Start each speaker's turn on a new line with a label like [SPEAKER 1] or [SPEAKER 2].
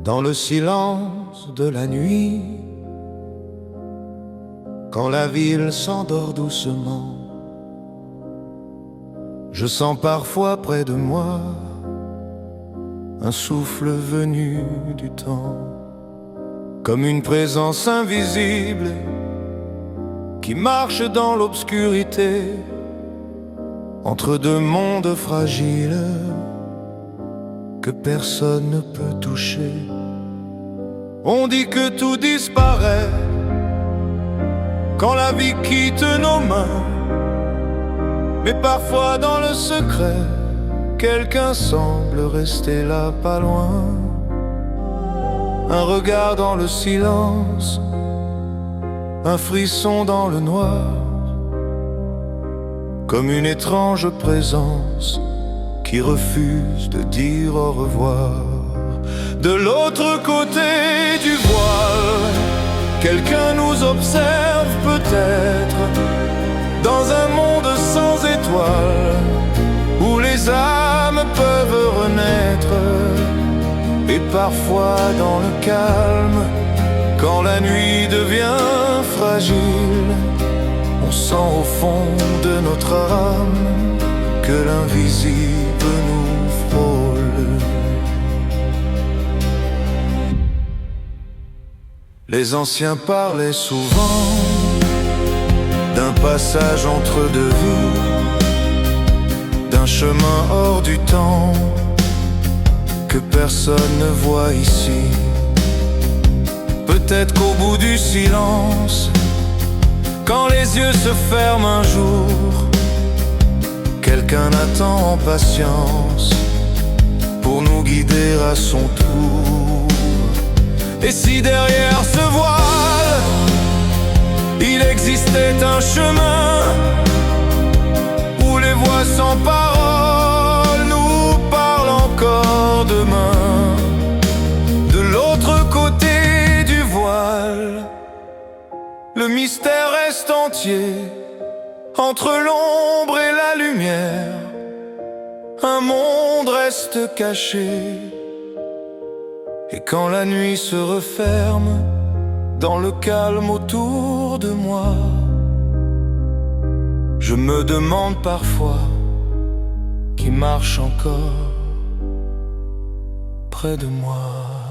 [SPEAKER 1] Dans le silence de la nuit, quand la ville s'endort doucement, je sens parfois près de moi un souffle venu du temps, comme une présence invisible qui marche dans l'obscurité, entre deux mondes fragiles que personne ne peut toucher. On dit que tout disparaît quand la vie quitte nos mains, mais parfois dans le secret, quelqu'un semble rester là pas loin. Un regard dans le silence, un frisson dans le noir, comme une étrange présence qui refuse de dire au revoir. De l'autre côté du voile, quelqu'un nous observe peut-être, dans un monde sans étoiles, où les âmes peuvent renaître. Et parfois dans le calme, quand la nuit devient fragile, on sent au fond de notre âme que l'invisible nous frôle. Les anciens parlaient souvent d'un passage entre deux vies, d'un chemin hors du temps que personne ne voit ici. Peut-être qu'au bout du silence, quand les yeux se ferment un jour, quelqu'un attend en patience pour nous guider à son tour. Et si derrière ce voile, il existait un chemin où les voix sans parole nous parlent encore demain. De l'autre côté du voile, le mystère reste entier. Entre l'ombre et la lumière, un monde reste caché. Et quand la nuit se referme dans le calme autour de moi, je me demande parfois qui marche encore près de moi.